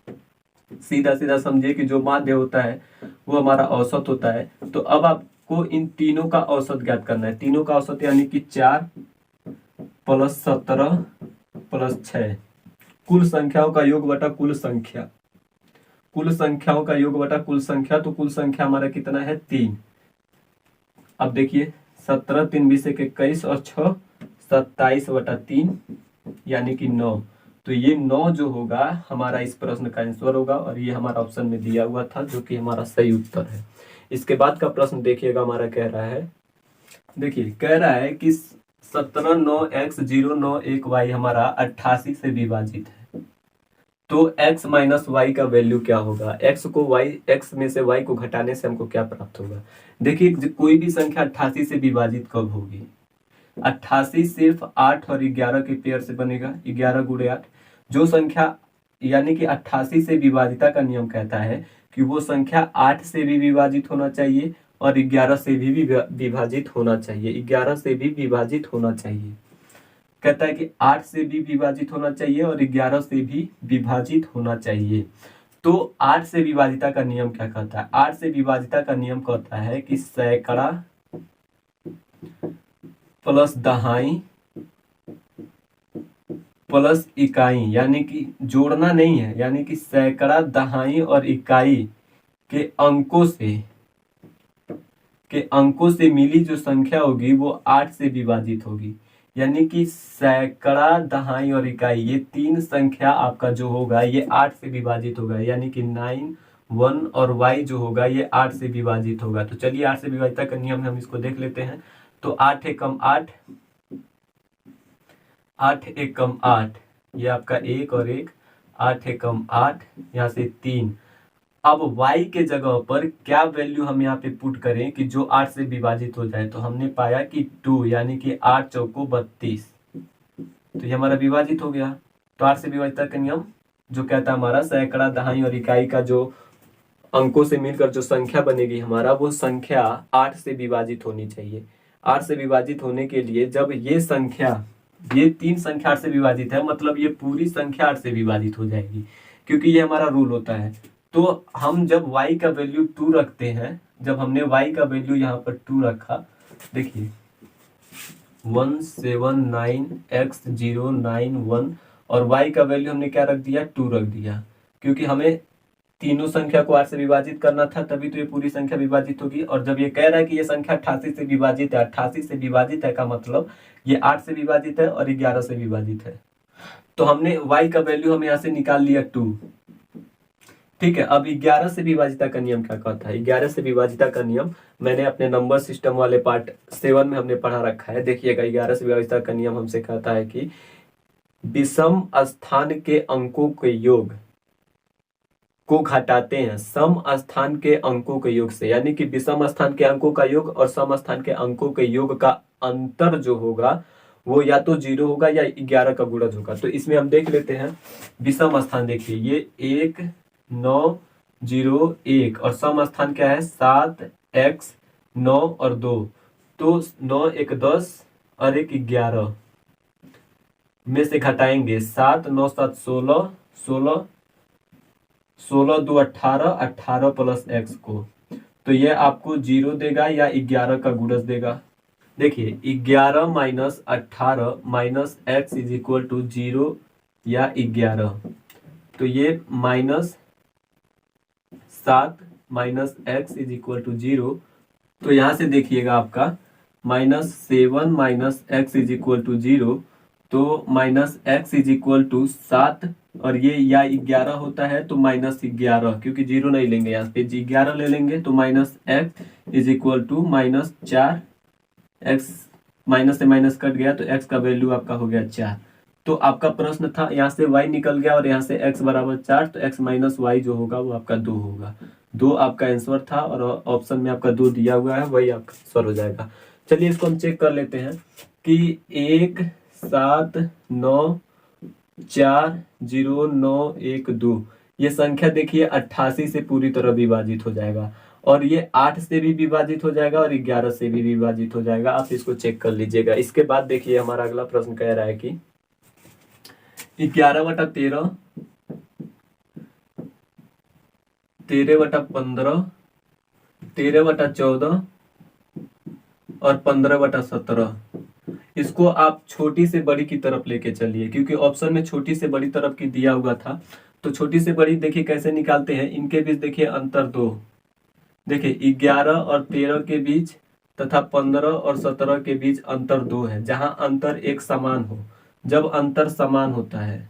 सीधा सीधा समझिए कि जो माध्य होता है वो हमारा औसत होता है। तो अब आपको इन तीनों का औसत ज्ञात करना है। तीनों का औसत यानी कि 4 + 17 + 6, कुल संख्याओं का योग बटा कुल संख्या, कुल संख्याओं का योग बटा कुल संख्या। तो कुल संख्या हमारा कितना है, 3। अब देखिए 17 3 20 21 और 6 27/3 यानी कि 9। तो ये 9 जो होगा हमारा इस प्रश्न का आंसर होगा, और ये हमारा ऑप्शन में दिया हुआ था जो कि हमारा सही उत्तर है। इसके बाद का प्रश्न देखिएगा, हमारा कह रहा है, देखिए कह रहा है कि 17 9 x 0 9 1 y हमारा 88 से विभाजित है। तो x - y का वैल्यू क्या होगा, x में से y को घटाने से हमको क्या प्राप्त होगा। देखिए कोई भी संख्या 88 से विभाजित कब होगी, 88 सिर्फ 8 और 11 के पेयर से बनेगा, 11 × 8। जो संख्या यानी कि 88 से विभाजिता का नियम कहता है कि वो संख्या 8 से भी विभाजित होना चाहिए और 11 से भी विभाजित होना चाहिए, 11 से भी विभाजित होना चाहिए। कहता है कि 8 से भी विभाजित होना चाहिए और 11 से भी विभाजित होना चाहिए। तो 8 से विभाजिता का नियम क्या कहता है? 8 से विभाजिता का नियम कहता है कि सैकड़ा प्लस दहाई प्लस इकाई, यानी कि जोड़ना नहीं है, यानी कि सैकड़ा, दहाई और इकाई के अंकों से मिली जो संख्या होगी वो 8 से विभाजित होगी। यानी कि सैकड़ा, दहाई और इकाई, ये तीन संख्या आपका जो होगा ये 8 से विभाजित होगा। यानी कि 9, 1 और y जो होगा ये 8 से विभाजित होगा। तो चलिए 8 से विभाजित का नियम हम इसको देख लेते हैं। तो 8 एकम 8, 8 एकम 8, ये आपका 1 और 1, 8 एकम 8, यहाँ से 3। अब y के जगह पर क्या वैल्यू हम यहाँ पे पुट करें कि जो 8 से विभाजित हो जाए? तो हमने पाया कि 2, यानी कि 8 चौको 32, तो ये हमारा विभाजित हो गया। तो 8 से विभाजित का नियम जो कहता है हमारा सैकड़ा, दहाई और इकाई का जो अंकों से मिलकर जो संख्या बनेगी हमारा, वो संख्या 8 से विभाजित होनी चाहिए। 8 से विभाजित होने के लिए जब ये तीन संख्या 8 से विभाजित है, मतलब ये पूरी संख्या 8 से विभाजित हो जाएगी, क्योंकि ये हमारा रूल होता है। तो हम जब y का वैल्यू 2 रखते हैं, जब हमने y का वैल्यू यहाँ पर 2 रखा, देखिए 179x091 और y का वैल्यू हमने क्या रख दिया? 2 रख दिया, क्योंकि हमें तीनों संख्या को 8 से विभाजित करना था, तभी तो ये पूरी संख्या विभाजित होगी। और जब ये कह रहा है कि ये संख्या 88 से विभाजित है, 88 से विभाजित है का मतलब ये 8 से विभाजित है और 11 से विभाजित है। तो हमने y का वैल्यू हम यहाँ से निकाल लिया 2। ठीक है, अब 11 से विभाजिता का नियम क्या कहता है? 11 से विभाजिता का नियम मैंने अपने नंबर सिस्टम वाले पार्ट 7 में हमने पढ़ा रखा है। देखिएगा 11 से विभाजिता का नियम हमसे कहता है कि विषम स्थान के अंकों के योग को घटाते हैं सम स्थान के अंकों के योग से। यानी कि विषम स्थान के अंकों का योग और सम स्थान के अंकों के योग का अंतर जो होगा वो या तो 0 होगा या 11 का गुणज होगा। तो इसमें हम देख लेते हैं विषम स्थान। देखिए ये 1, 9, 0, 1 और सम स्थान क्या है? 7, x, 9 और 2। तो 9, 1, 10 और 1, 11 में से घटाएंगे 7, 9, 7, 16, 16, 16, 2, 18, 18 प्लस x को, तो ये आपको 0 देगा या 11 का गुणज देगा। देखिए 11 minus 18 minus x is equal to 0 या 11, तो ये -7 minus x is equal to 0। तो यहाँ से देखिएगा आपका -7 minus x is equal to 0, तो -x इज इक्वल टू 7 और ये या 11 होता है तो -11, क्योंकि 0 नहीं लेंगे यहाँ पे 11 ले लेंगे, तो -x is equal to -4, x minus से माइनस कट गया तो x का वैल्यू आपका हो गया 4। तो आपका प्रश्न था यहाँ से y निकल गया और यहाँ से x बराबर 4, तो x माइनस y जो होगा वो आपका 2 होगा। 2 आपका आंसर था और ऑप्शन में आपका 2 दिया हुआ है, वही आपका आंसर हो जाएगा। चलिए इसको हम चेक कर लेते हैं कि 1, 7, 9, 4, 0, 9, 1, 2 ये संख्या देखिए 88 से पूरी तरह विभाजित हो जाएगा और ये 8 से भी विभाजित हो जाएगा और 11 से भी विभाजित हो जाएगा। आप इसको चेक कर लीजिएगा। इसके बाद देखिए हमारा अगला प्रश्न कह रहा है कि 11/13, 13/15, 13/14 और 15/17, इसको आप छोटी से बड़ी की तरफ लेके चलिए, क्योंकि ऑप्शन में छोटी से बड़ी तरफ की दिया हुआ था। तो छोटी से बड़ी देखिए कैसे निकालते हैं, इनके बीच देखिए अंतर 2, देखिए 11 और 13 के बीच तथा 15 और 17 के बीच अंतर 2 है, जहां अंतर एक समान हो। जब अंतर समान होता है,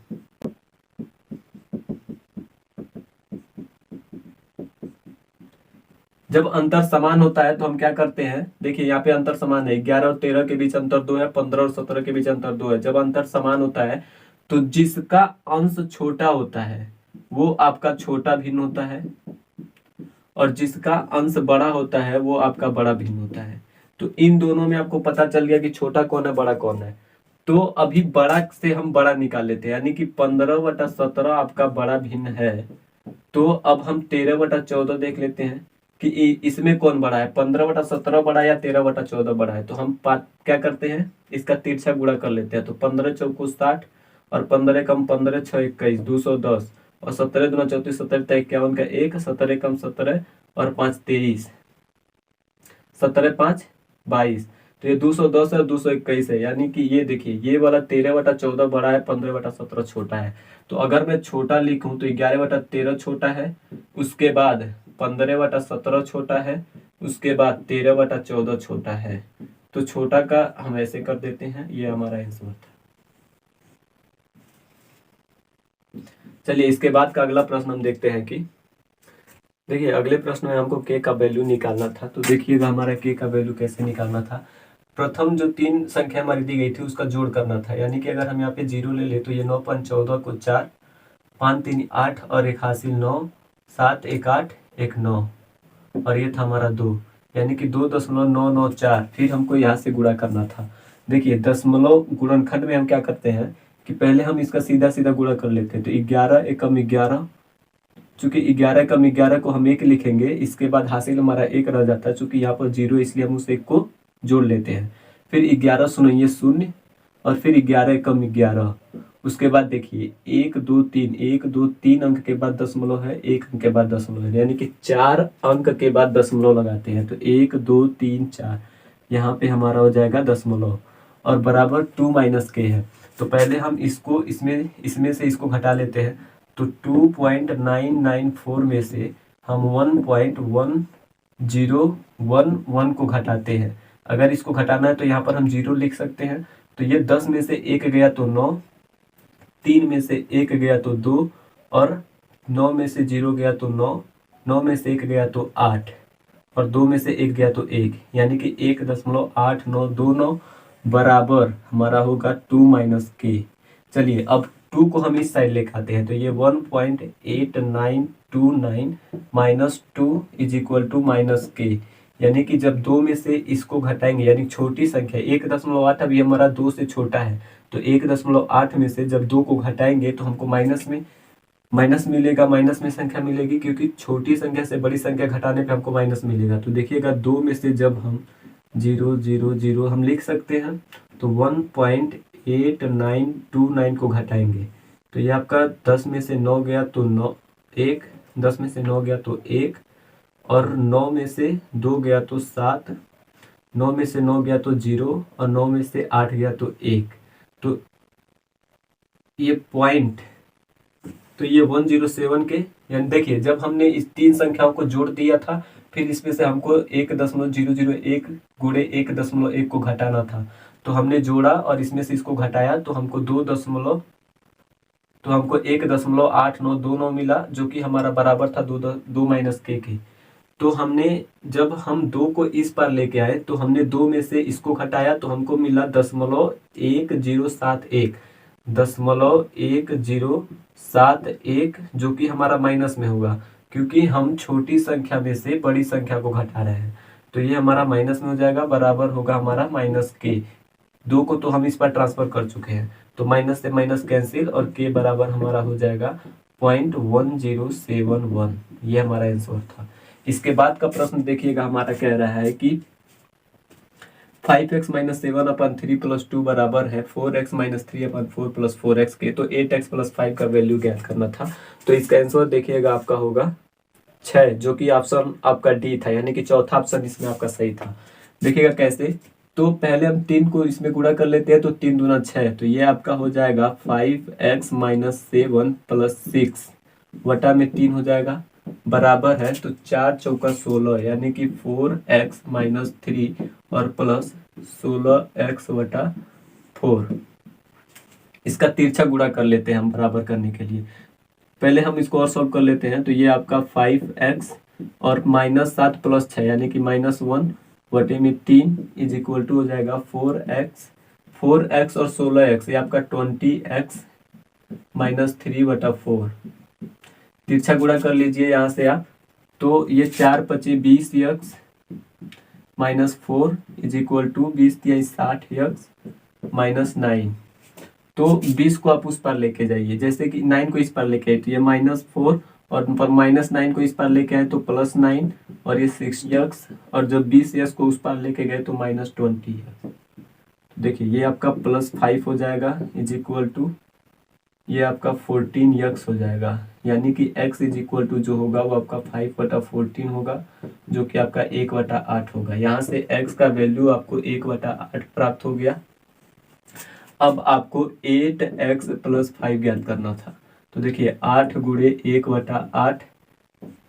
जब अंतर समान होता है तो हम क्या करते हैं, देखिए यहाँ पे अंतर समान है, 11 और 13 के बीच अंतर 2 है, 15 और 17 के बीच अंतर 2 है। जब अंतर समान होता है तो जिसका अंश छोटा होता है वो आपका छोटा भिन्न होता है और जिसका अंश बड़ा होता है वो आपका बड़ा भिन्न होता है। तो इन दोनों में आपको पता चल गया कि छोटा कौन है बड़ा कौन है। तो अभी बड़ा से हम बड़ा निकाल लेते हैं, यानी कि 15/17 आपका बड़ा भिन्न है। तो अब हम 13/14 देख लेते हैं कि इसमें कौन बड़ा है, 15/17 बड़ा है या 13/14 बड़ा है। तो हम क्या करते हैं, इसका तिरछा गुणा कर लेते हैं। तो 15 चौको 60 और 15 कम 15 6 21 210 और 17 दूना 34 17 51 का 1 17 कम 17 और 5 23 17 5 22। तो ये 210 है, 221 है, यानी कि ये देखिए ये वाला 13/14 बड़ा है, 15/17 छोटा है। तो अगर मैं छोटा लिखूं तो 11/13 छोटा है, उसके बाद 15/17 छोटा है, उसके बाद 13/14 छोटा है। तो छोटा का हम ऐसे कर देते हैं, ये हमारा आंसर था। चलिए इसके बाद का अगला प्रश्न हम देखते हैं कि देखिए अगले प्रश्न में हमको के का वैल्यू निकालना था। तो देखिएगा हमारा के का वैल्यू कैसे निकालना था। प्रथम जो 3 संख्या हमारी दी गई थी उसका जोड़ करना था, यानी कि अगर हम यहाँ पे 0 ले ले तो ये 9 5 14 को 4 5 3 8 और 1 हासिल 9 7 1 8 1 9 और ये था हमारा 2, यानी कि 2.994। फिर हमको यहाँ से गुणा करना था। देखिए दशमलव गुणनखंड में हम क्या करते हैं कि पहले हम इसका सीधा सीधा गुणा कर लेते हैं। तो 11 एकम 11, चूंकि 11 एकम 11 को हम 1 लिखेंगे, इसके बाद हासिल हमारा 1 रह जाता है, चूंकि यहाँ पर 0 इसलिए हम उस 1 को जोड़ लेते हैं। फिर 11 सुनिए 0 और फिर 11 एकम 11, उसके बाद देखिए 1 2 3 1 2 3 अंक के बाद दशमलव है, 1 अंक के बाद दशमलव है, यानी कि 4 अंक के बाद दशमलव लगाते हैं। तो 1 2 3 4 यहाँ पे हमारा हो जाएगा दशमलव और बराबर 2 माइनस के है। तो पहले हम इसको इसमें से इसको घटा लेते हैं। तो 2.994 में से हम 1.1011 को घटाते हैं। अगर इसको घटाना है तो यहाँ पर हम 0 लिख सकते हैं। तो ये 10 में से 1 गया तो 9, 3 में से 1 गया तो 2 और 9 में से 0 गया तो 9, 9 में से 1 गया तो 8 और 2 में से 1 गया तो 1, यानी कि 1.8929 बराबर हमारा होगा 2 माइनस के। चलिए अब 2 को हम इस साइड लेके आते हैं। तो ये 1.8929 minus 2 is equal to minus K, यानी कि जब 2 में से इसको घटाएंगे, यानी छोटी संख्या 1.8 अभी हमारा 2 से छोटा है, तो 1.8 में से जब 2 को घटाएंगे तो हमको माइनस मिलेगा, माइनस में संख्या मिलेगी, क्योंकि छोटी संख्या से बड़ी संख्या घटाने पे हमको माइनस मिलेगा। तो देखिएगा 2 में से जब हम 0 0 0 हम लिख सकते हैं, तो 1.8929 को घटाएंगे तो ये आपका 10 में से 9 गया तो 9 1, 10 में से 9 गया तो 1 और 9 में से 2 गया तो 7, 9 में से 9 गया तो 0 और 9 में से 8 गया तो 1। तो ये पॉइंट, तो ये 107 के, यानी देखिए जब हमने इस 3 संख्याओं को जोड़ दिया था, फिर इसमें से हमको 1.001 गुणे 1.1 को घटाना था। तो हमने जोड़ा और इसमें से इसको घटाया तो हमको 1.892 मिला, जो कि हमारा बराबर था 2 माइनस के। तो हमने जब हम 2 को इस पर लेके आए तो हमने 2 में से इसको घटाया तो हमको मिला 0.1071, जो कि हमारा माइनस में होगा, क्योंकि हम छोटी संख्या में से बड़ी संख्या को घटा रहे हैं। तो ये हमारा माइनस में हो जाएगा, बराबर होगा हमारा माइनस के। 2 को तो हम इस पर ट्रांसफर कर चुके हैं, तो माइनस से माइनस कैंसिल और के बराबर हमारा हो जाएगा 0.1071। ये हमारा आंसर था। इसके बाद का प्रश्न देखिएगा हमारा कह रहा है कि 5x - 7/3 + 2 बराबर है 4x - 3/4 + 4x के। तो 8x + 5 का वैल्यू ज्ञात करना था। तो इसका आंसर देखिएगा आपका होगा 6, जो कि ऑप्शन आपका डी था, यानी कि चौथा ऑप्शन इसमें आपका सही था। देखिएगा कैसे, तो पहले हम 3 को इसमें गुणा कर लेते हैं। तो 3 दूना 6, तो ये आपका हो जाएगा 5x - 7 + 6 वटा में 3 हो जाएगा, बराबर है। तो 4 चौका 16, यानी कि 4x - 3 और प्लस 16x वटा 4। इसका तिरछा गुणा कर लेते हैं हम बराबर करने के लिए। पहले हम इसको और सॉल्व कर लेते हैं। तो ये आपका 5x और -7 + 6, यानी कि -1 वटे में 3 इज इक्वल टू हो जाएगा 4x और 16x, ये आपका 20x - 3 वटा 4। तिरछा गुणा कर लीजिए यहाँ से आप। तो ये 4 × 25 20x - 4 is equal to 20 × 60x - 9। तो 20 को आप उस पर लेके जाइए, जैसे कि 9 को इस पर लेके आए, तो ये -4 और पर -9 को इस पार लेके आए तो +9, और ये 6x, और जब 20x को उस पार लेके गए तो -20x। देखिए ये आपका +5 हो जाएगा इज इक्वल टू ये आपका 14x हो जाएगा, यानी कि x इज इक्वल टू जो होगा वो आपका 5/14 होगा, जो कि आपका 1/8 होगा। यहाँ से x का वैल्यू आपको 1/8 प्राप्त हो गया। अब आपको 8x + 5 ज्ञात करना था। तो देखिए 8 गुणे 1/8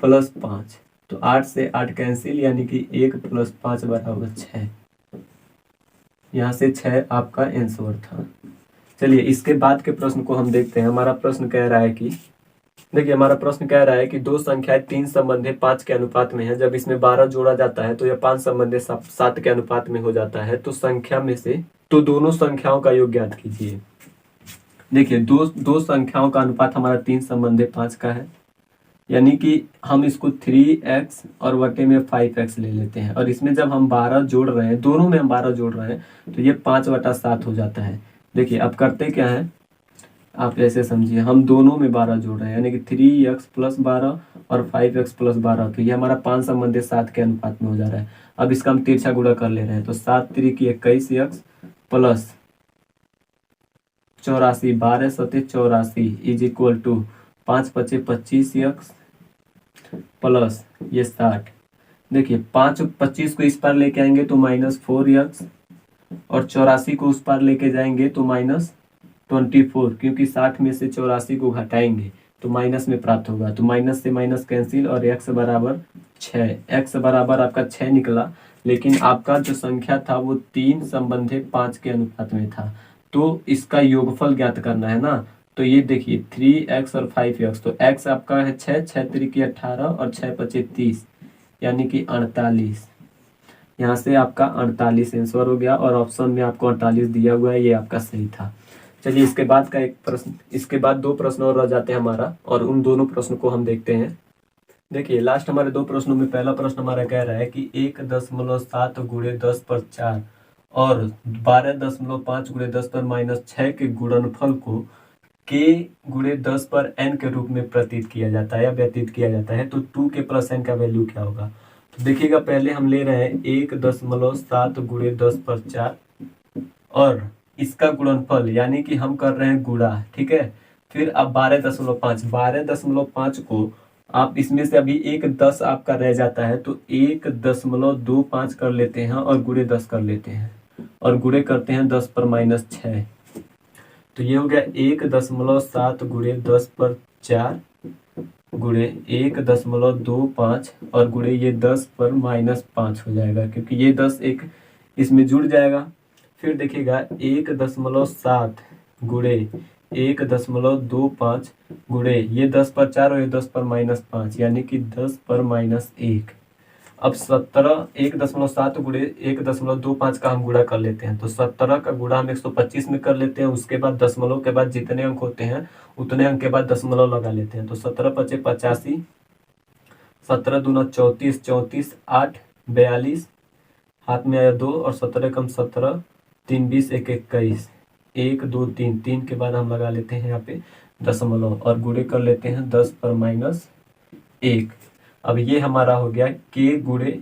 + 5, तो 8 से 8 कैंसिल, यानी कि 1 + 5 = 6। यहाँ से 6 आपका आंसर था। चलिए इसके बाद के प्रश्न को हम देखते हैं। हमारा प्रश्न कह रहा है कि देखिए हमारा प्रश्न कह रहा है कि दो संख्याएं 3 संबंधे 5 के अनुपात में है। जब इसमें 12 जोड़ा जाता है तो यह 5 संबंधे 7 के अनुपात में हो जाता है। तो संख्या में से तो दोनों संख्याओं का योग ज्ञात कीजिए। देखिए दो संख्याओं का अनुपात हमारा 3 संबंधे 5 का है, यानी कि हम इसको 3x और वटे में 5x ले लेते हैं, और इसमें जब हम 12 जोड़ रहे हैं, दोनों में हम 12 जोड़ रहे हैं, तो ये 5/7 हो जाता है। देखिए अब करते क्या है, आप ऐसे समझिए, हम दोनों में 12 जोड़ रहे हैं, यानी कि 3x + 12 और 5x + 12, तो ये हमारा 5 संबंधे 7 के अनुपात में हो जा रहा है। अब इसका हम तिरछा गुणा कर ले रहे हैं, तो 7 × 3 = 21x + 84, 12 × 7 = 84 is equal to 5 × 5 = 25x plus ये 60। देखिए 5 25 को इस पार लेके आएंगे तो -4x, और 84 को उस पार लेके जाएंगे तो -24, क्योंकि 60 में से 84 को घटाएंगे तो माइनस में प्राप्त होगा। तो माइनस से माइनस कैंसिल, और x बराबर 6। x बराबर आपका 6 निकला, लेकिन आपका जो संख्या था वो 3 संबंधे 5 के अनुपात में था। तो इसका योगफल ज्ञात करना है ना। तो ये देखिए 3x और 5x, तो x आपका है 6, 6 × 3 = 18 और 6 × 5 = 30, यानी कि 48। यहाँ से आपका 48 आंसर हो गया, और ऑप्शन में आपको 48 दिया हुआ है, ये आपका सही था। चलिए इसके बाद का एक प्रश्न, इसके बाद 2 प्रश्न और रह जाते हैं हमारा, और उन दोनों प्रश्नों को हम देखते हैं। देखिए लास्ट हमारे 2 प्रश्नों में पहला प्रश्न हमारा कह रहा है कि 1.7 × 10 पर 4 और 12.5 × 10 पर -6 के गुणनफल को k × 10 पर n के रूप में प्रतीत किया जाता है या व्यतीत किया जाता है। तो 2k + n का वैल्यू क्या होगा। तो देखिएगा पहले हम ले रहे हैं 1.7 × 10 पर 4 और इसका गुणनफल, यानी कि हम कर रहे हैं गुणा, ठीक है। फिर अब 12.5 को आप इसमें से अभी 1 10 आपका रह जाता है, तो 1.25 कर लेते हैं और गुणे 10 कर लेते हैं, और गुणे करते हैं 10 पर -6, तो ये हो गया 1.7 × 10 पर 4 गुणे 1.25 और गुणे ये 10 पर -5 हो जाएगा, क्योंकि ये 10 एक इसमें जुड़ जाएगा। फिर देखिएगा 1.7 गुणे 1.25 गुणे ये 10 पर 4 और ये 10 पर -5, यानी कि 10 पर -1। अब 1.7 गुणे 1.25 का हम गुणा कर लेते हैं, तो 17 का गुणा हम 125 में कर लेते हैं। उसके बाद दशमलव के बाद जितने अंक होते हैं उतने अंक के बाद दशमलव लगा लेते हैं। तो 17 × 5 = 85, 17 दूना 34, 34 8 42, हाथ में आया 2 और 17 कम 17, 3 20 1 21, 1 2 3, 3 के बाद हम लगा लेते हैं यहाँ पे दशमलव और गुणे कर लेते हैं 10 पर -1। अब ये हमारा हो गया k गुणे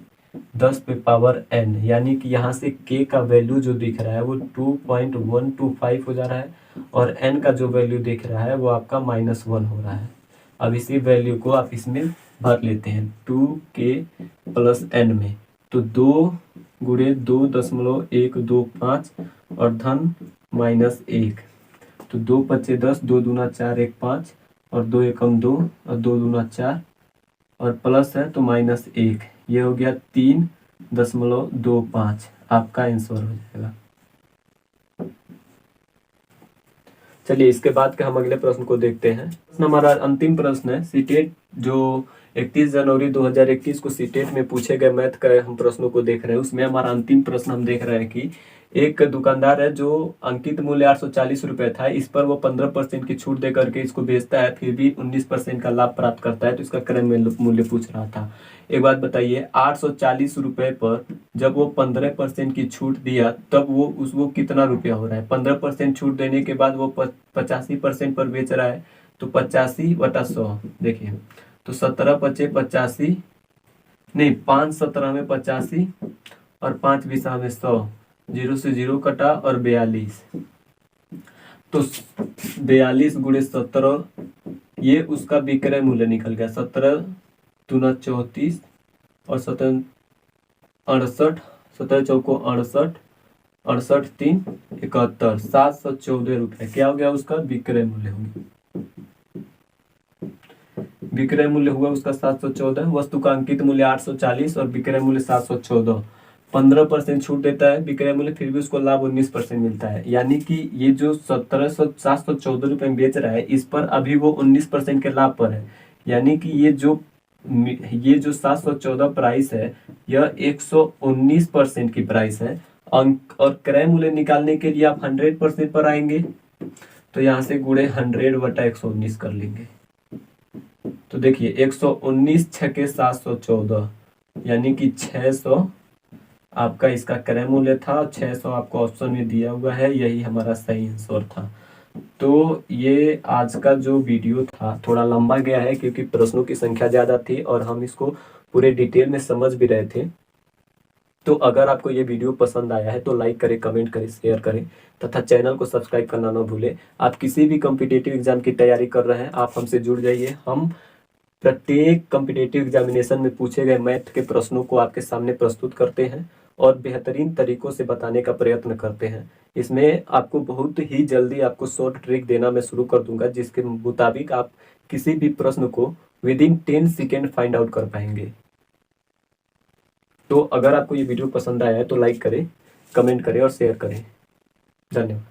10 पे पावर n, यानी कि यहाँ से k का वैल्यू जो दिख रहा है वो 2.125 हो जा रहा है, और n का जो वैल्यू दिख रहा है वो आपका -1 हो रहा है। अब इसी वैल्यू को आप इसमें भर लेते हैं 2k + n में, तो 2 गुणे 2.125 और धन -1, तो 2 × 5 = 10, 2 दूना 4 1 5 और 2 एकम 2 और 2 दूना 4 और प्लस है तो -1, ये हो गया 3.25 आपका आंसर हो जाएगा। चलिए इसके बाद के हम अगले प्रश्न को देखते हैं। हमारा अंतिम प्रश्न है सीटेट, जो 31 जनवरी 2021 को सीटेट में पूछे गए मैथ का हम प्रश्नों को देख रहे हैं। उसमें हमारा अंतिम प्रश्न हम देख रहे हैं कि एक दुकानदार है जो अंकित मूल्य 840 रुपए था, इस पर वो 15% की छूट दे करके इसको बेचता है, फिर भी 19% का लाभ प्राप्त करता है। तो इसका क्रय मूल्य पूछ रहा था। एक बात बताइए, 840 रुपए पर जब वो 15% की छूट दिया तब वो कितना रुपया हो रहा है। 15% छूट देने के बाद वो 85% पर बेच रहा है, तो 85/100 देखिए, तो 17 पचे 85, नहीं 5 17 में 85 और 5 20 में 100, 0 से 0 कटा और 42, तो 42 गुणे 17, ये उसका विक्रय मूल्य निकल गया। 17 दूना 34 और 17 68, 17 चौको 68, 68 3 71, 714 रुपए क्या हो गया उसका विक्रय मूल्य हो गया। विक्रय मूल्य हुआ उसका 714, वस्तु का अंकित मूल्य 840 और विक्रय मूल्य 714। 15% छूट देता है विक्रय मूल्य, फिर भी उसको लाभ 19% मिलता है। यानी कि ये जो 714 रुपए में बेच रहा है, इस पर अभी वो 19% के लाभ पर है। यानी कि ये जो 714 प्राइस है, यह 119% की प्राइस है। अंक और क्रय मूल्य निकालने के लिए आप 100% पर आएंगे, तो यहाँ से गुणे 100/119 कर लेंगे। तो देखिए 119 छके 714, यानी कि 600 आपका इसका क्रय मूल्य था, 600 आपको ऑप्शन में दिया हुआ है, यही हमारा सही आंसर था। तो ये आज का जो वीडियो था थोड़ा लंबा गया है, क्योंकि प्रश्नों की संख्या ज़्यादा थी और हम इसको पूरे डिटेल में समझ भी रहे थे। तो अगर आपको ये वीडियो पसंद आया है तो लाइक करें, कमेंट करें, शेयर करें तथा चैनल को सब्सक्राइब करना ना भूलें। आप किसी भी कॉम्पिटिटिव एग्जाम की तैयारी कर रहे हैं, आप हमसे जुड़ जाइए। हम प्रत्येक कॉम्पिटिटिव एग्जामिनेशन में पूछे गए मैथ के प्रश्नों को आपके सामने प्रस्तुत करते हैं और बेहतरीन तरीकों से बताने का प्रयत्न करते हैं। इसमें आपको बहुत ही जल्दी आपको शॉर्ट ट्रिक देना मैं शुरू कर दूंगा, जिसके मुताबिक आप किसी भी प्रश्न को विदिन 10 सेकेंड फाइंड आउट कर पाएंगे। तो अगर आपको ये वीडियो पसंद आया है तो लाइक करें, कमेंट करें और शेयर करें। धन्यवाद।